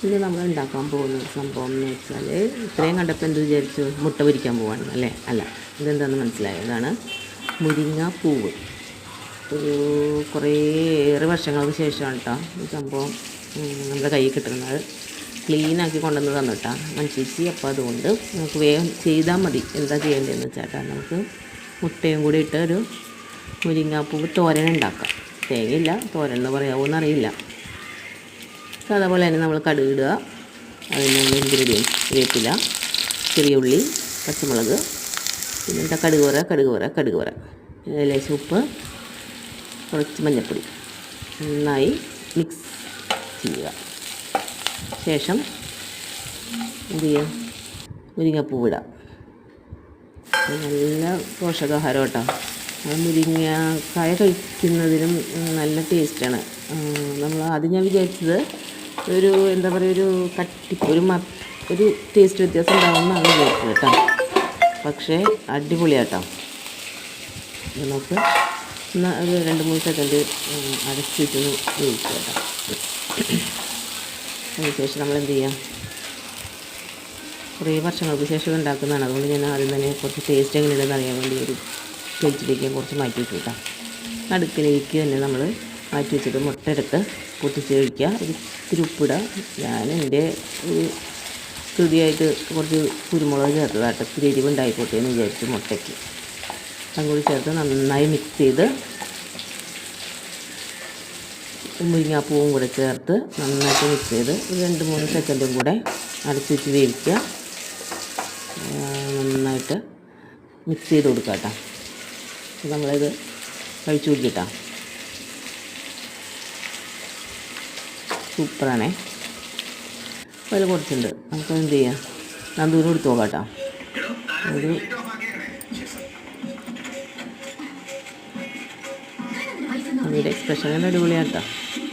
ഇത് നമ്മൾ ഉണ്ടാക്കാൻ പോകുന്ന സംഭവം എന്ന് വെച്ചാൽ ഇത്രയും കണ്ടപ്പോൾ എന്ത് വിചാരിച്ചു, മുട്ട പൊരിക്കാൻ പോവാണ് അല്ലേ? അല്ല, ഇതെന്താണെന്ന് മനസ്സിലായോ? ഇതാണ് മുരിങ്ങ പൂവ്. ഒരു കുറേയേറെ വർഷങ്ങൾക്ക് ശേഷമാണ് കേട്ടോ ഈ സംഭവം നമ്മുടെ കയ്യിൽ കിട്ടുന്നത്. ക്ലീനാക്കി കൊണ്ടുവന്ന് തന്നിട്ടാ മനുഷ്യച്ചി. അപ്പോൾ അതുകൊണ്ട് നമുക്ക് വേഗം ചെയ്താൽ മതി. എന്താ ചെയ്യേണ്ടതെന്ന് വെച്ചാൽ നമുക്ക് മുട്ടയും കൂടി ഇട്ട് ഒരു മുരിങ്ങാപ്പൂവ് തോരൻ ഉണ്ടാക്കാം. തേങ്ങയില്ല, തോരൻ എന്ന് പറയാമോ എന്നറിയില്ല. അതേപോലെ തന്നെ നമ്മൾ കടുക് ഇടുക. അതിനുള്ള ഇൻഗ്രീഡിയൻസ്: വേപ്പില, ചെറിയ ഉള്ളി, പച്ചമുളക്, പിന്നെന്താ കടുക് വറ, ലേശം ഉപ്പ്, കുറച്ച് മഞ്ഞൾപ്പൊടി. നന്നായി മിക്സ് ചെയ്യുക. ശേഷം എന്ത് ചെയ്യുക, മുരിങ്ങപ്പൂവിടുക. നല്ല പോഷകാഹാരം കേട്ടോ. മുരിങ്ങക്കായ കഴിക്കുന്നതിനും നല്ല ടേസ്റ്റാണ്. നമ്മൾ ആദ്യം ഞാൻ വിചാരിച്ചത് ഒരു എന്താ പറയുക, ഒരു കട്ടിപ്പ്, ഒരു ടേസ്റ്റ് വ്യത്യാസം ഉണ്ടാവുമെന്നാണ് വിചാരിച്ചത് കേട്ടോ. പക്ഷേ അടിപൊളിയാട്ടോ. നമുക്ക് ഒരു 2-3 സെക്കൻഡ് അടച്ച് വെച്ചൊന്ന് വേവിക്കുക കേട്ടോ. അതിനുശേഷം നമ്മൾ എന്ത് ചെയ്യാം, കുറേ വർഷങ്ങൾക്ക് ശേഷം ഉണ്ടാക്കുന്നതാണ്. അതുകൊണ്ട് ഞാൻ ആദ്യം തന്നെ കുറച്ച് ടേസ്റ്റ് എങ്ങനെയുണ്ടെന്ന് അറിയാൻ വേണ്ടി ഒരു പ്ലേറ്റിലേക്ക് കുറച്ച് മാറ്റി വെച്ചു കേട്ടോ. നടുക്കിലേക്ക് തന്നെ നമ്മൾ മാറ്റി വെച്ചിട്ട് മുട്ട എടുത്ത് പൊട്ടിച്ച് കഴിക്കുക. ഒരു ഇത്തിരി ഉപ്പിടുക. ഞാൻ എൻ്റെ ഒരു കൃതിയായിട്ട് കുറച്ച് കുരുമുളക് ചേർത്തതായിട്ട് ഇത്തിരി എരിവ് ഉണ്ടായിക്കോട്ടെ എന്ന് വിചാരിച്ചു മുട്ടയ്ക്ക്. അതും കൂടി ചേർത്ത് നന്നായി മിക്സ് ചെയ്ത് മുരിങ്ങാപ്പൂവും കൂടെ ചേർത്ത് നന്നായിട്ട് മിക്സ് ചെയ്ത് ഒരു 2-3 സെക്കൻഡും കൂടെ അടച്ച് വെച്ച് വേവിക്കുക. നന്നായിട്ട് മിക്സ് ചെയ്ത് കൊടുക്കുക കേട്ടോ. നമ്മളിത് കഴിച്ചു കുടിച്ചിട്ടാ. സൂപ്പറാണേ. അതിൽ കുറച്ചുണ്ട്, നമുക്ക് എന്ത് ചെയ്യാം, ഞാൻ ദൂരം എടുത്ത് നോക്കാം കേട്ടോ. ഒരു അതിൻ്റെ എക്സ്പ്രഷൻ അടിപൊളിയാണ് കേട്ടോ.